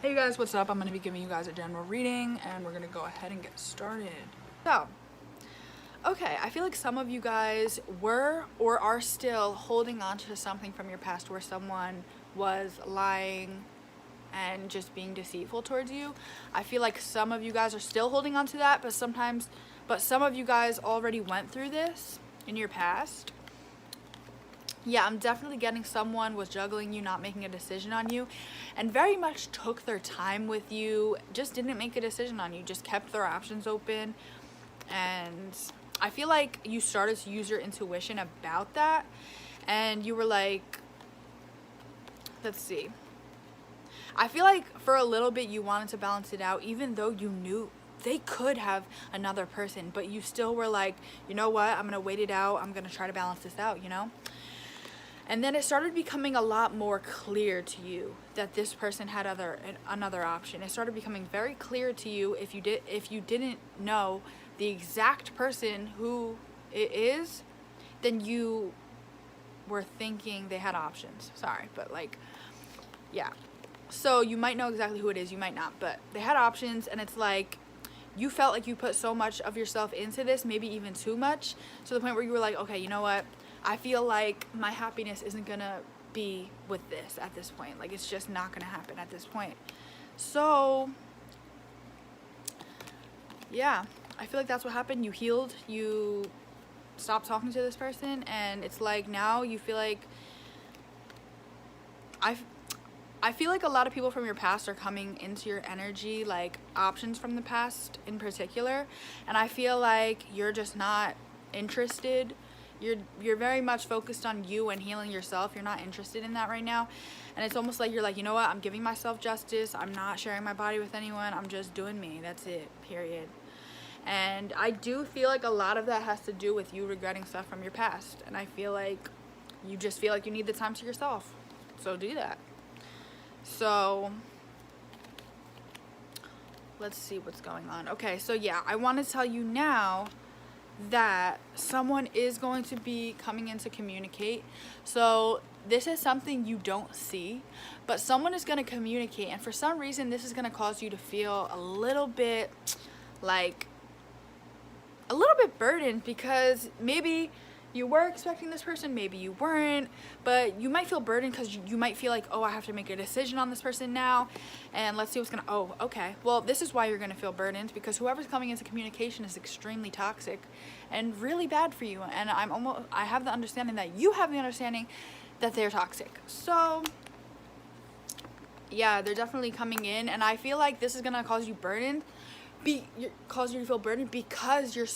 Hey you guys, what's up? I'm going to be giving you guys a general reading and we're going to go ahead and get started. So, okay, I feel like some of you guys were or are still holding on to something from your past where someone was lying and just being deceitful towards you. I feel like some of you guys are still holding on to that, but some of you guys already went through this in your past. Yeah, I'm definitely getting someone was juggling you, not making a decision on you, and very much took their time with you, just didn't make a decision on you, just kept their options open. And I feel like you started to use your intuition about that, and you were like, let's see. I feel like for a little bit you wanted to balance it out, even though you knew they could have another person, but you still were like, you know what, I'm gonna wait it out, I'm gonna try to balance this out, you know? And then it started becoming a lot more clear to you that this person had another option. It started becoming very clear to you if you didn't know the exact person who it is, then you were thinking they had options. Sorry, but like, yeah. So you might know exactly who it is, you might not, but they had options, and it's like you felt like you put so much of yourself into this, maybe even too much, to the point where you were like, okay, you know what? I feel like my happiness isn't gonna be with this at this point. Like, it's just not gonna happen at this point. So, yeah, I feel like that's what happened. You healed, you stopped talking to this person, and it's like now you feel like I feel like a lot of people from your past are coming into your energy, like options from the past in particular, and I feel like you're just not interested. You're very much focused on you and healing yourself. You're not interested in that right now. And it's almost like you're like, you know what? I'm giving myself justice. I'm not sharing my body with anyone. I'm just doing me. That's it. Period. And I do feel like a lot of that has to do with you regretting stuff from your past. And I feel like you just feel like you need the time to yourself. So do that. So let's see what's going on. Okay, so yeah, I want to tell you now that someone is going to be coming in to communicate. So this is something you don't see, but someone is going to communicate, and for some reason this is going to cause you to feel a little bit burdened, because maybe you were expecting this person, maybe you weren't, but you might feel burdened because you might feel like, oh, I have to make a decision on this person now, and let's see what's gonna, oh, okay. Well, this is why you're gonna feel burdened, because whoever's coming into communication is extremely toxic and really bad for you, and I have the understanding that you have the understanding that they're toxic. So, yeah, they're definitely coming in, and I feel like this is gonna cause you cause you to feel burdened because you're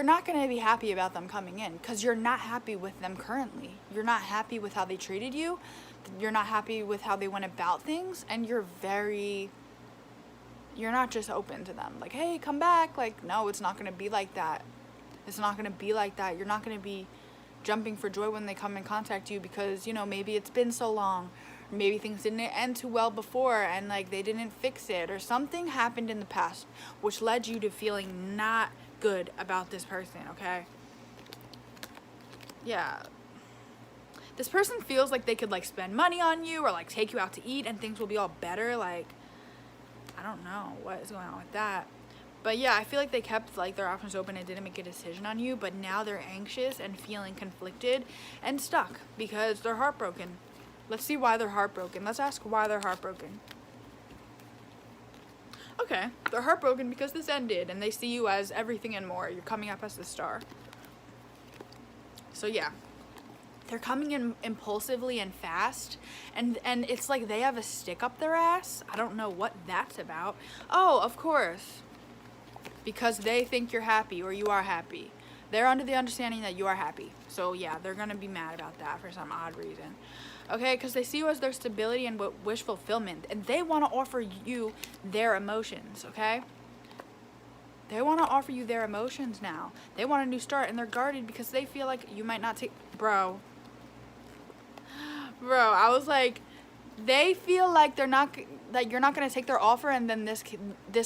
not going to be happy about them coming in, because you're not happy with them currently. You're not happy with how they treated you. You're not happy with how they went about things, and you're not just open to them. Like, hey, come back. Like, no, it's not going to be like that. It's not going to be like that. You're not going to be jumping for joy when they come and contact you because, you know, maybe it's been so long. Or maybe things didn't end too well before and, like, they didn't fix it. Or something happened in the past which led you to feeling not good about this person, okay? Yeah. This person feels like they could, like, spend money on you or, like, take you out to eat and things will be all better. Like, I don't know what is going on with that. But yeah, I feel like they kept, like, their options open and didn't make a decision on you, but now they're anxious and feeling conflicted and stuck because they're heartbroken. Let's see why they're heartbroken. Let's ask why they're heartbroken. Okay, they're heartbroken because this ended and they see you as everything and more. You're coming up as the star. So yeah, they're coming in impulsively and fast, and it's like they have a stick up their ass. I don't know what that's about. Oh, of course, because they think you're happy or you are happy. They're under the understanding that you are happy. So yeah, they're gonna be mad about that for some odd reason. Okay, because they see you as their stability and wish fulfillment, and they want to offer you their emotions, okay? They want to offer you their emotions now. They want a new start, and they're guarded because they feel like you might not take... Bro, I was like, they feel like you're not going to take their offer, and then this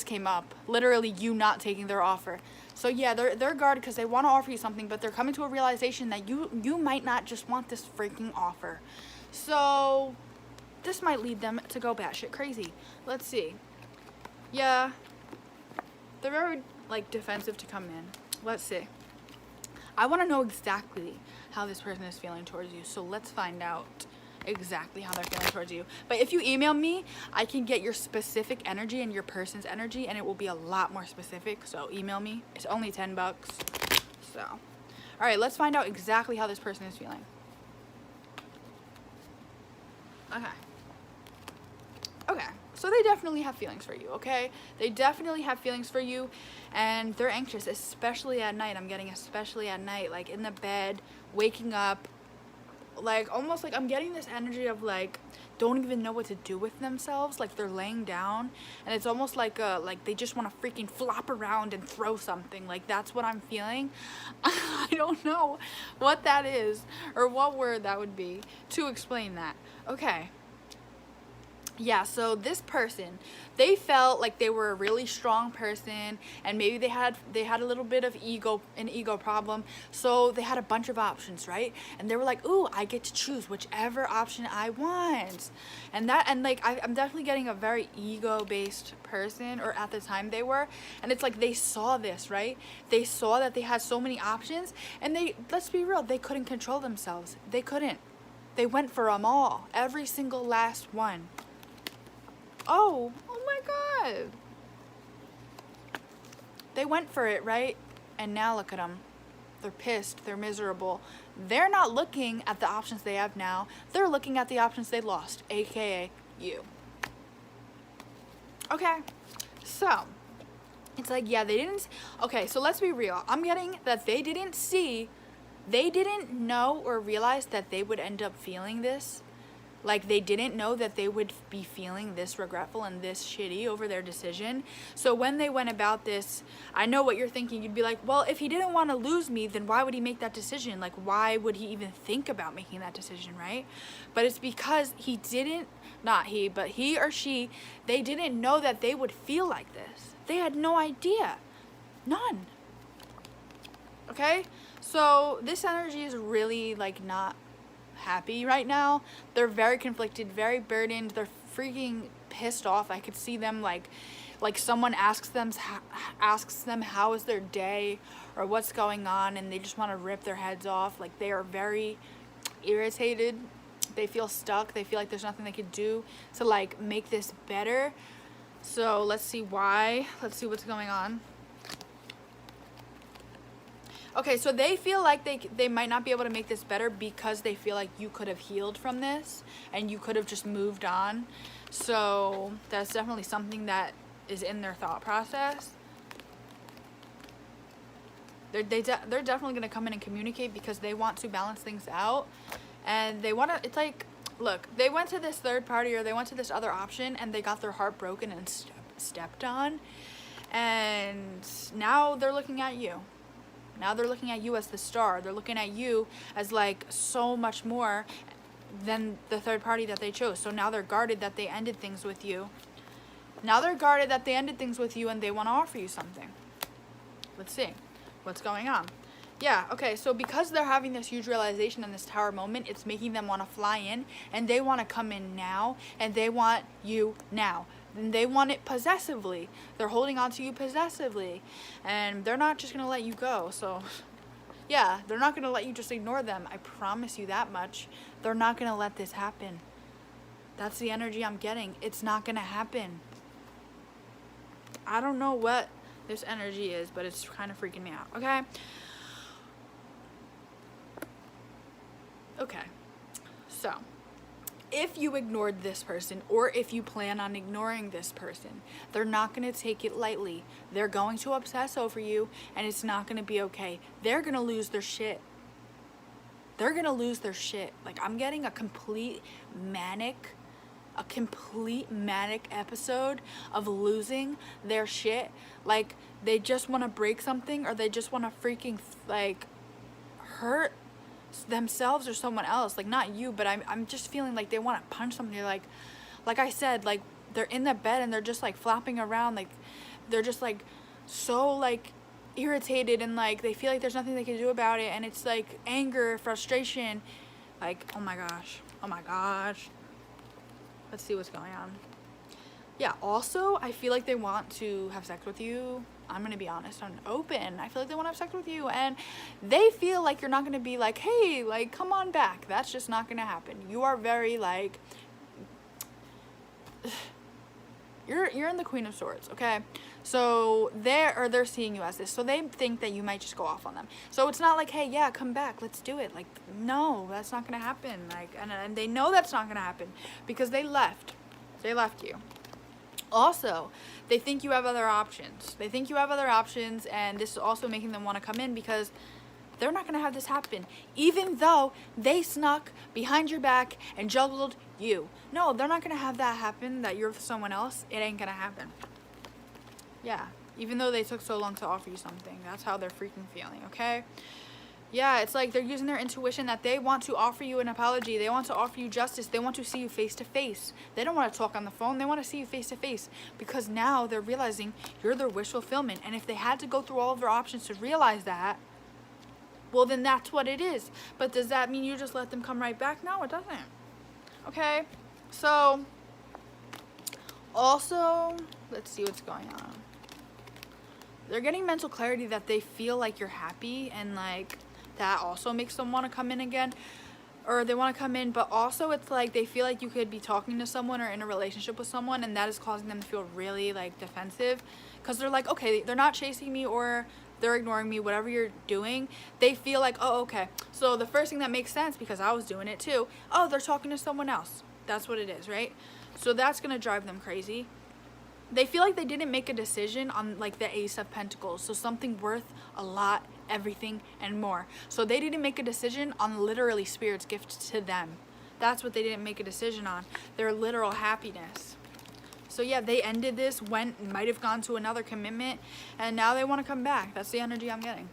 came up. Literally, you not taking their offer. So yeah, they're guarded because they want to offer you something, but they're coming to a realization that you might not just want this freaking offer. So this might lead them to go batshit crazy. Let's see. Yeah, they're very like defensive to come in. Let's see. I want to know exactly how this person is feeling towards you, so let's find out exactly how they're feeling towards you. But if you email me, I can get your specific energy and your person's energy, and it will be a lot more specific. So email me. It's only $10. So all right, let's find out exactly how this person is feeling. Okay, so they definitely have feelings for you. Okay, they definitely have feelings for you, and they're anxious, especially at night. I'm getting especially at night, like in the bed, waking up, like almost like I'm getting this energy of like don't even know what to do with themselves. Like they're laying down, and it's almost like they just want to freaking flop around and throw something. Like that's what I'm feeling. I don't know what that is or what word that would be to explain that. Okay. Yeah, so this person, they felt like they were a really strong person, and maybe they had a little bit of an ego problem, so they had a bunch of options, right? And they were like, ooh, I get to choose whichever option I want. And like I'm definitely getting a very ego-based person, or at the time they were, and it's like they saw this, right? They saw that they had so many options, and let's be real, they couldn't control themselves. They couldn't. They went for them all, every single last one. Oh my God. They went for it, right? And now look at them. They're pissed. They're miserable. They're not looking at the options they have now. They're looking at the options they lost, aka you. Okay, so it's like, yeah, they didn't. Okay, so let's be real. I'm getting that they didn't know or realize that they would end up feeling this. Like they didn't know that they would be feeling this regretful and this shitty over their decision. So when they went about this, I know what you're thinking. You'd be like, well, if he didn't want to lose me, then why would he make that decision? Like, why would he even think about making that decision, right? But it's because he or she, they didn't know that they would feel like this. They had no idea. None. Okay? So this energy is really like not happy right now. They're very conflicted, very burdened. They're freaking pissed off. I could see them like someone asks them how is their day or what's going on, and they just want to rip their heads off. Like they are very irritated. They feel stuck. They feel like there's nothing they could do to like make this better. So let's see why. Let's see what's going on. Okay, so they feel like they might not be able to make this better because they feel like you could have healed from this and you could have just moved on. So that's definitely something that is in their thought process. They're definitely going to come in and communicate because they want to balance things out. And they want to, it's like, look, they went to this third party or they went to this other option and they got their heart broken and stepped on. And now they're looking at you. Now they're looking at you as the star. They're looking at you as like so much more than the third party that they chose. So now they're guarded that they ended things with you. Now they're guarded that they ended things with you and they want to offer you something. Let's see what's going on. Yeah, okay, so because they're having this huge realization in this tower moment, it's making them want to fly in, and they want to come in now, and they want you now. And they want it possessively. They're holding on to you possessively, and they're not just going to let you go. So, yeah, they're not going to let you just ignore them. I promise you that much. They're not going to let this happen. That's the energy I'm getting. It's not going to happen. I don't know what this energy is, but it's kind of freaking me out, okay? Okay, so if you ignored this person or if you plan on ignoring this person, they're not going to take it lightly. They're going to obsess over you, and it's not going to be okay. They're going to lose their shit. They're going to lose their shit. Like, I'm getting a complete manic episode of losing their shit. Like, they just want to break something, or they just want to freaking, like, hurt themselves or someone else. Like, not you, but I'm just feeling like they want to punch something. You're like I said, like, they're in the bed and they're just like flopping around, like they're just like so like irritated, and like they feel like there's nothing they can do about it, and it's like anger, frustration, like, oh my gosh, Let's see what's going on. Yeah, also, I feel like they want to have sex with you. I'm going to be honest, I'm open. I feel like they want to have sex with you, and they feel like you're not going to be like, hey, like, come on back. That's just not going to happen. You are very, like, you're in the Queen of Swords, okay? So they're seeing you as this. So they think that you might just go off on them. So it's not like, hey, yeah, come back, let's do it. Like, no, that's not going to happen. Like, and they know that's not going to happen because they left. They left you. Also, they think you have other options. They think you have other options, and this is also making them want to come in because they're not going to have this happen, even though they snuck behind your back and juggled you. No, they're not going to have that happen, that you're with someone else. It ain't going to happen. Yeah, even though they took so long to offer you something. That's how they're freaking feeling, okay? Yeah, it's like they're using their intuition that they want to offer you an apology. They want to offer you justice. They want to see you face to face. They don't want to talk on the phone. They want to see you face to face because now they're realizing you're their wish fulfillment. And if they had to go through all of their options to realize that, well, then that's what it is. But does that mean you just let them come right back? No, it doesn't. Okay, so also, let's see what's going on. They're getting mental clarity that they feel like you're happy, and like that also makes them want to come in again, or they want to come in, but also it's like they feel like you could be talking to someone or in a relationship with someone, and that is causing them to feel really like defensive because they're like, okay, they're not chasing me or they're ignoring me, whatever you're doing. They feel like, oh, okay, so the first thing that makes sense, because I was doing it too, oh, they're talking to someone else. That's what it is, right? So that's gonna drive them crazy. They feel like they didn't make a decision on like the Ace of Pentacles, so something worth a lot, everything, and more. So they didn't make a decision on literally Spirit's gift to them. That's what they didn't make a decision on, their literal happiness. So yeah, they ended this, might have gone to another commitment, and now they want to come back. That's the energy I'm getting.